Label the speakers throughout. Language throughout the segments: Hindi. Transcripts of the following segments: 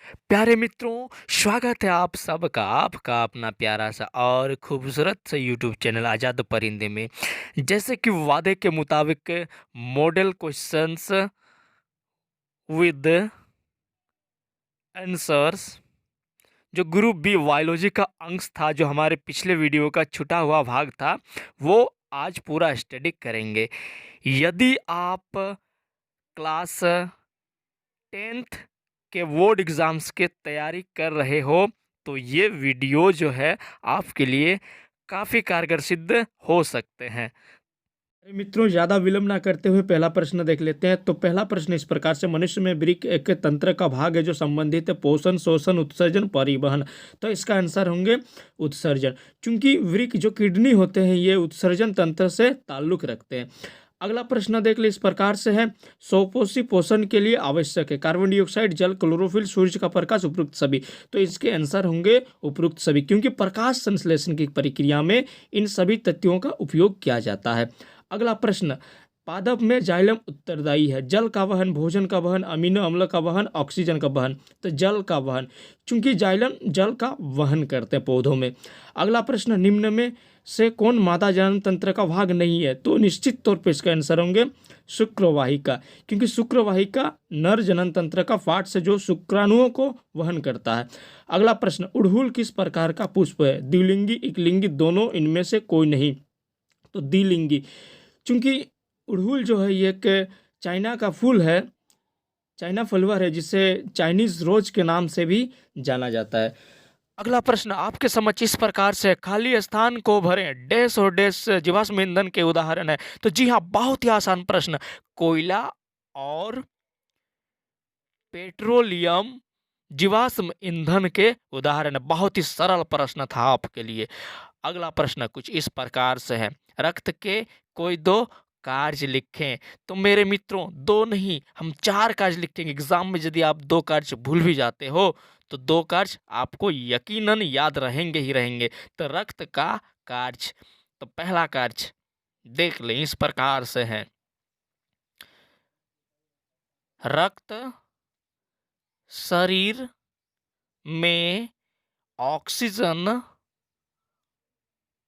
Speaker 1: प्यारे मित्रों, स्वागत है आप सबका आपका अपना प्यारा सा और खूबसूरत सा यूट्यूब चैनल आज़ाद परिंदे में। जैसे कि वादे के मुताबिक मॉडल क्वेश्चंस विद आंसर्स जो ग्रुप बी बायोलॉजी का अंश था, जो हमारे पिछले वीडियो का छुटा हुआ भाग था, वो आज पूरा स्टडी करेंगे। यदि आप क्लास 10th के बोर्ड एग्ज़ाम्स के तैयारी कर रहे हो, तो ये वीडियो जो है आपके लिए काफ़ी कारगर सिद्ध हो सकते हैं। अरे मित्रों, ज़्यादा विलंब ना करते हुए पहला प्रश्न देख लेते हैं। तो पहला प्रश्न इस प्रकार से, मनुष्य में वृक्क एक तंत्र का भाग है जो संबंधित है पोषण, शोषण, उत्सर्जन, परिवहन। तो इसका आंसर होंगे उत्सर्जन, क्योंकि वृक्क जो किडनी होते हैं ये उत्सर्जन तंत्र से ताल्लुक रखते हैं। अगला प्रश्न देख ले, इस प्रकार से है, स्वपोषी पोषण के लिए आवश्यक है कार्बन डाइऑक्साइड, जल, क्लोरोफिल, सूर्य का प्रकाश, उपरोक्त सभी। तो इसके आंसर होंगे उपरोक्त सभी, क्योंकि प्रकाश संश्लेषण की प्रक्रिया में इन सभी तत्वों का उपयोग किया जाता है। अगला प्रश्न, पादप में जाइलम उत्तरदायी है जल का वहन, भोजन का वहन, अमीनो अम्ल का वहन, ऑक्सीजन का वहन। तो जल का वहन, क्योंकि जाइलम जल का वहन करते हैं पौधों में। अगला प्रश्न, निम्न में से कौन मादा जनन तंत्र का भाग नहीं है? तो निश्चित तौर पर इसका आंसर होंगे शुक्रवाहिका, क्योंकि शुक्रवाहिका नर जनन तंत्र का पार्ट से जो शुक्राणुओं को वहन करता है। अगला प्रश्न, उड़हूल किस प्रकार का पुष्प है? द्विलिंगी, एकलिंगी, दोनों, इनमें से कोई नहीं। तो द्विलिंगी, क्योंकि उड़हुल जो है ये एक चाइना का फूल है, चाइना फ्लावर है, जिसे चाइनीज रोज के नाम से भी जाना जाता है। अगला प्रश्न आपके समक्ष इस प्रकार से, खाली स्थान को भरें, डैश और डैश जीवाश्म ईंधन के उदाहरण है। तो जी हाँ, बहुत ही आसान प्रश्न, कोयला और पेट्रोलियम जीवाश्म ईंधन के उदाहरण है। बहुत ही सरल प्रश्न था आपके लिए। अगला प्रश्न कुछ इस प्रकार से है, रक्त के कोई दो कार्य लिखें। तो मेरे मित्रों, दो नहीं, हम चार कार्य लिखेंगे। एग्जाम में यदि आप दो कार्य भूल भी जाते हो तो दो कार्य आपको यकीनन याद रहेंगे ही रहेंगे। तो रक्त का कार्य, तो पहला कार्य देख लें, इस प्रकार से है, रक्त शरीर में ऑक्सीजन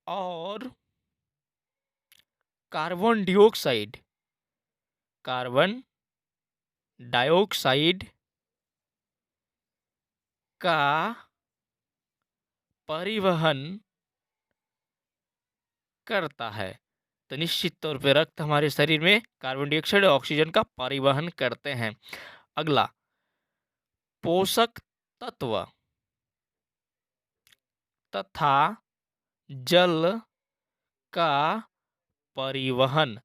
Speaker 1: और कार्बन डाइऑक्साइड कार्बन डाइऑक्साइड का परिवहन करता है। तो निश्चित तौर पे रक्त हमारे शरीर में कार्बन डाइऑक्साइड और ऑक्सीजन का परिवहन करते हैं। अगला, पोषक तत्व तथा जल का परिवहन।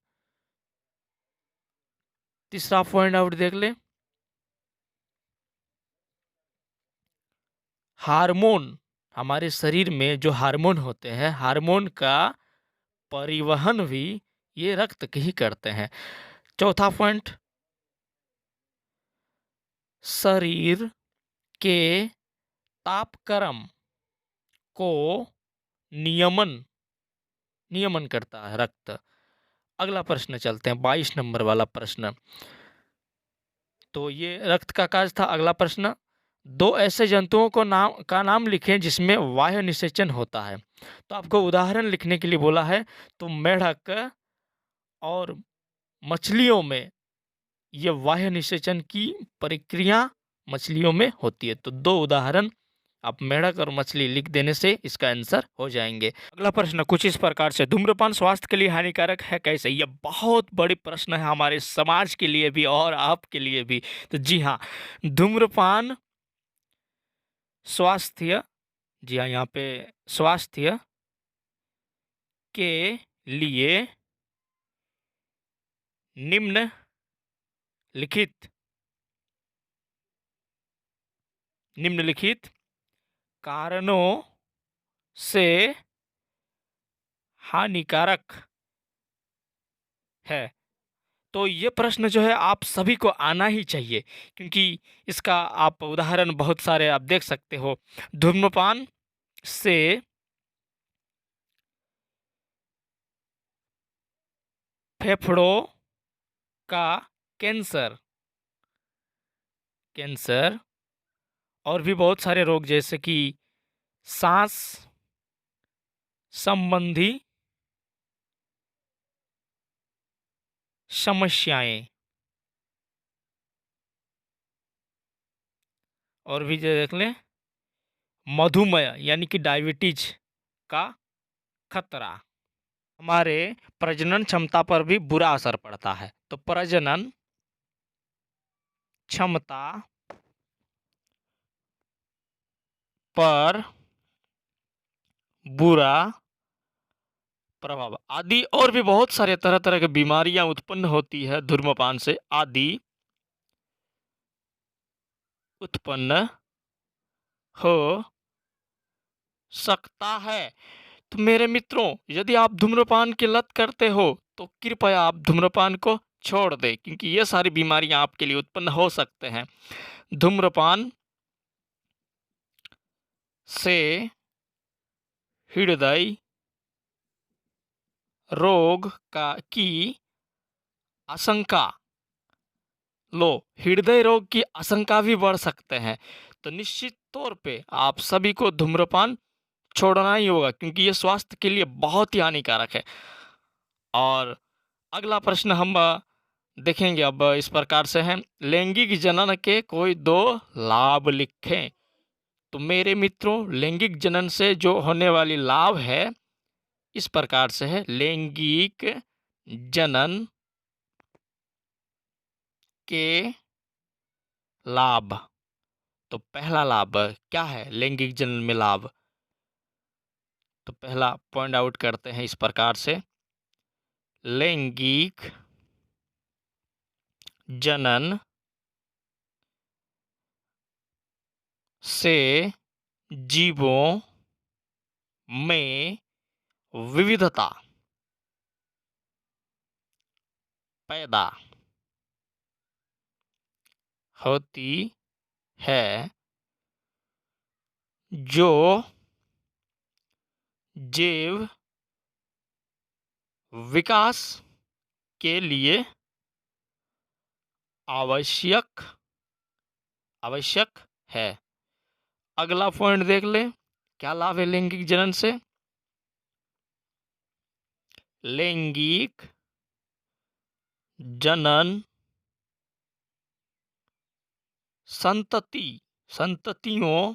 Speaker 1: तीसरा पॉइंट आउट देख ले, हार्मोन, हमारे शरीर में जो हार्मोन होते हैं, हार्मोन का परिवहन भी ये रक्त ही करते हैं। चौथा पॉइंट, शरीर के तापक्रम को नियमन नियमन करता है रक्त। अगला प्रश्न चलते हैं, 22 नंबर वाला प्रश्न। तो ये रक्त का कार्य था। अगला प्रश्न, दो ऐसे जंतुओं को नाम लिखें जिसमें वायु निषेचन होता है। तो आपको उदाहरण लिखने के लिए बोला है। तो मेढक और मछलियों में ये वायु निषेचन की प्रक्रिया मछलियों में होती है। तो दो उदाहरण आप मेढक और मछली लिख देने से इसका आंसर हो जाएंगे। अगला प्रश्न कुछ इस प्रकार से, धूम्रपान स्वास्थ्य के लिए हानिकारक है कैसे? यह बहुत बड़ी प्रश्न है हमारे समाज के लिए भी और आपके लिए भी। तो जी हाँ, धूम्रपान स्वास्थ्य, जी हाँ, यहाँ पे स्वास्थ्य के लिए निम्न लिखित निम्नलिखित कारणों से हानिकारक है। तो ये प्रश्न जो है आप सभी को आना ही चाहिए, क्योंकि इसका आप उदाहरण बहुत सारे आप देख सकते हो। धूम्रपान से फेफड़ों का कैंसर कैंसर और भी बहुत सारे रोग जैसे कि सांस संबंधी समस्याएं, और भी जो देख लें मधुमेह यानी कि डायबिटीज का खतरा, हमारे प्रजनन क्षमता पर भी बुरा असर पड़ता है। तो प्रजनन क्षमता पर बुरा प्रभाव आदि, और भी बहुत सारे तरह तरह की बीमारियां उत्पन्न होती है धूम्रपान से आदि उत्पन्न हो सकता है। तो मेरे मित्रों, यदि आप धूम्रपान की लत करते हो तो कृपया आप धूम्रपान को छोड़ दें, क्योंकि ये सारी बीमारियां आपके लिए उत्पन्न हो सकते हैं। धूम्रपान से हृदय रोग की आशंका, लो, हृदय रोग की आशंका भी बढ़ सकते हैं। तो निश्चित तौर पे आप सभी को धूम्रपान छोड़ना ही होगा, क्योंकि ये स्वास्थ्य के लिए बहुत ही हानिकारक है। और अगला प्रश्न हम देखेंगे अब इस प्रकार से है, लैंगिक जनन के कोई दो लाभ लिखें। तो मेरे मित्रों, लैंगिक जनन से जो होने वाली लाभ है इस प्रकार से है, लैंगिक जनन के लाभ। तो पहला लाभ क्या है लैंगिक जनन में लाभ? तो पहला पॉइंट आउट करते हैं इस प्रकार से, लैंगिक जनन से जीवों में विविधता पैदा होती है, जो जैव विकास के लिए आवश्यक है। अगला पॉइंट देख ले, क्या लाभ है लैंगिक जनन से? लैंगिक जनन संततियों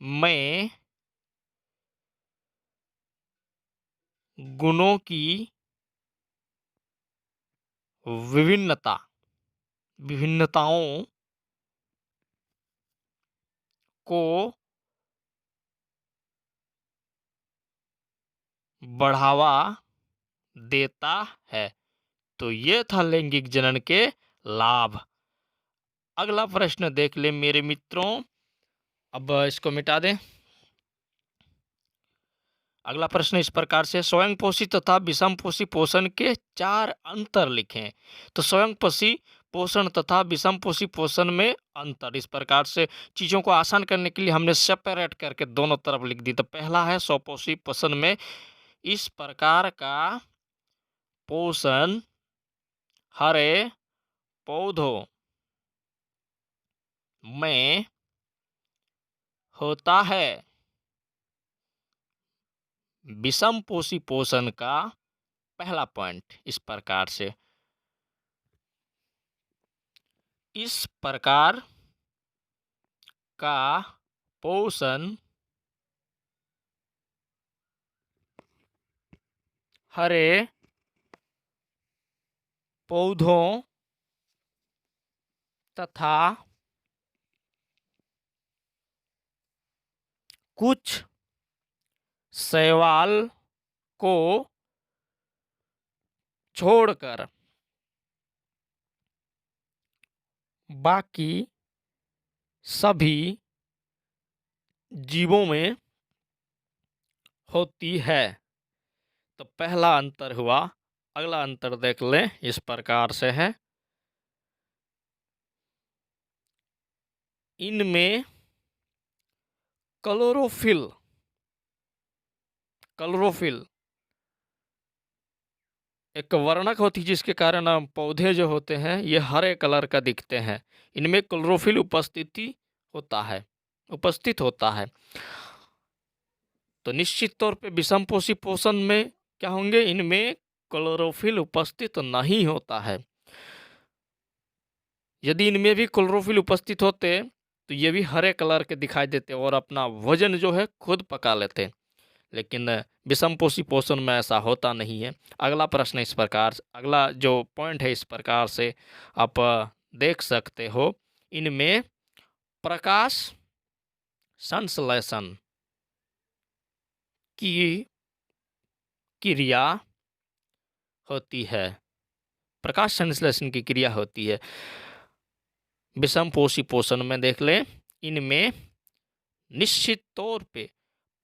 Speaker 1: में गुणों की विभिन्नताओं को बढ़ावा देता है। तो ये था लैंगिक जनन के लाभ। अगला प्रश्न देख ले मेरे मित्रों, अब इसको मिटा दें। अगला प्रश्न इस प्रकार से, स्वयंपोषी तथा विषमपोषी पोषण के 4 अंतर लिखें। तो स्वयंपोषी पोषण तथा विषमपोषी पोषण में अंतर, इस प्रकार से चीज़ों को आसान करने के लिए हमने सेपरेट करके दोनों तरफ लिख दी। तो पहला है स्वपोषी पोषण में इस प्रकार का पोषण हरे पौधों में होता है। विषमपोषी पोषण का पहला पॉइंट इस प्रकार से, इस प्रकार का पोषण हरे पौधों तथा कुछ शैवाल को छोड़कर बाकी सभी जीवों में होती है। तो पहला अंतर हुआ। अगला अंतर देख लें, इस प्रकार से है, इनमें क्लोरोफिल एक वर्णक होती है, जिसके कारण पौधे जो होते हैं ये हरे कलर का दिखते हैं। इनमें क्लोरोफिल उपस्थिति होता है, उपस्थित होता है। तो निश्चित तौर पे विषमपोषी पोषण में क्या होंगे, इनमें क्लोरोफिल उपस्थित नहीं होता है। यदि इनमें भी क्लोरोफिल उपस्थित होते तो ये भी हरे कलर के दिखाई देते और अपना भोजन जो है खुद पका लेते, लेकिन विषमपोषी पोषण में ऐसा होता नहीं है। अगला प्रश्न इस प्रकार, अगला जो पॉइंट है इस प्रकार से आप देख सकते हो, इनमें प्रकाश संश्लेषण की क्रिया होती है। प्रकाश संश्लेषण की क्रिया होती है। विषमपोषी पोषण में देख लें, इनमें निश्चित तौर पे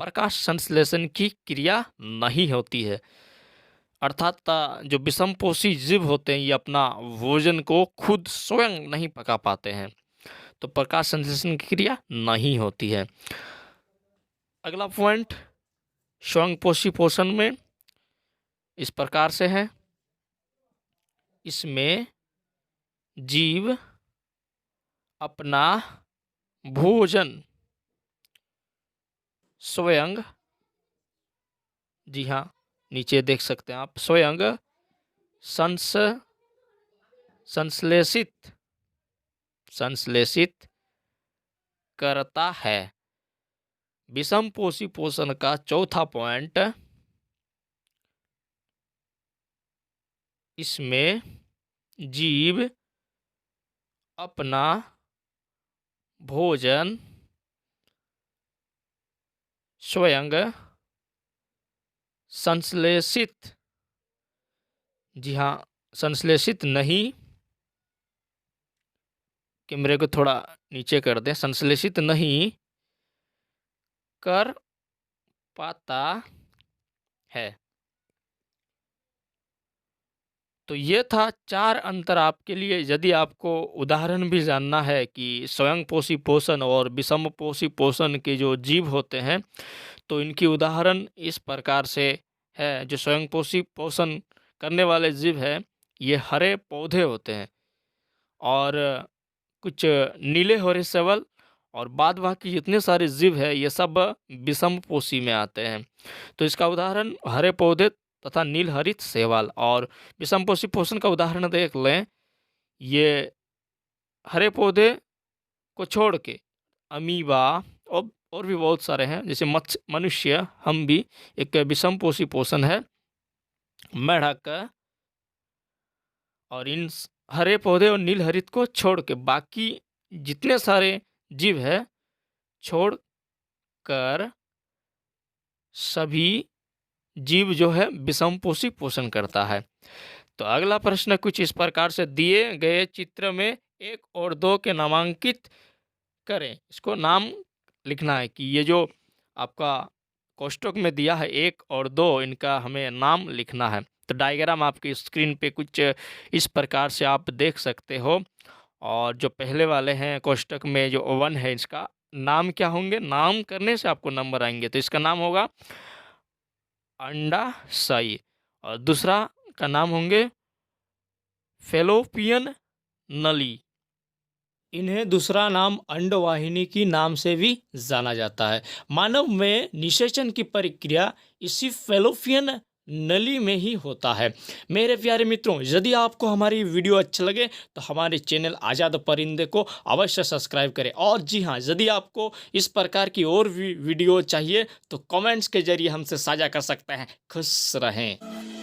Speaker 1: प्रकाश संश्लेषण की क्रिया नहीं होती है। अर्थात जो विषमपोषी जीव होते हैं ये अपना भोजन को खुद स्वयं नहीं पका पाते हैं, तो प्रकाश संश्लेषण की क्रिया नहीं होती है। अगला पॉइंट स्वयंपोषी पोषण में इस प्रकार से है, इसमें जीव अपना भोजन स्वयं, जी हाँ नीचे देख सकते हैं आप, स्वयं संश्लेषित करता है। विषमपोषी पोषण का चौथा पॉइंट, इसमें जीव अपना भोजन स्वयं संश्लेषित, जी हाँ संश्लेषित नहीं, कैमरे को थोड़ा नीचे कर दें, संश्लेषित नहीं कर पाता है। तो ये था 4 अंतर आपके लिए। यदि आपको उदाहरण भी जानना है कि स्वयंपोषी पोषण और विषमपोषी पोषण के जो जीव होते हैं, तो इनकी उदाहरण इस प्रकार से है। जो स्वयंपोषी पोषण करने वाले जीव है ये हरे पौधे होते हैं और कुछ नीले हॉरिज़ॉन्टल, और बाद बाकी जितने सारे जीव है ये सब विषमपोषी में आते हैं। तो इसका उदाहरण हरे पौधे तथा नील हरित शैवाल। और विषमपोषी पोषण का उदाहरण देख लें, ये हरे पौधे को छोड़ के अमीबा और भी बहुत सारे हैं, जैसे मनुष्य, हम भी एक विषमपोषी पोषण है, मेढक, और इन हरे पौधे और नील हरित को छोड़ के बाकी जितने सारे जीव है छोड़ कर सभी जीव जो है विषमपोषी पोषण करता है। तो अगला प्रश्न कुछ इस प्रकार से, दिए गए चित्र में 1 और 2 के नामांकित करें। इसको नाम लिखना है कि ये जो आपका कोष्टक में दिया है 1 और 2, इनका हमें नाम लिखना है। तो डायग्राम आपकी स्क्रीन पे कुछ इस प्रकार से आप देख सकते हो। और जो पहले वाले हैं कोष्टक में जो 1 है, इसका नाम क्या होंगे, नाम करने से आपको नंबर आएंगे। तो इसका नाम होगा अंडाशय, और दूसरा का नाम होंगे फैलोपियन नली। इन्हें दूसरा नाम अंडवाहिनी की नाम से भी जाना जाता है। मानव में निषेचन की प्रक्रिया इसी फैलोपियन नली में ही होता है। मेरे प्यारे मित्रों, यदि आपको हमारी वीडियो अच्छी लगे तो हमारे चैनल आज़ाद परिंदे को अवश्य सब्सक्राइब करें। और जी हाँ, यदि आपको इस प्रकार की और भी वीडियो चाहिए तो कमेंट्स के जरिए हमसे साझा कर सकते हैं। खुश रहें।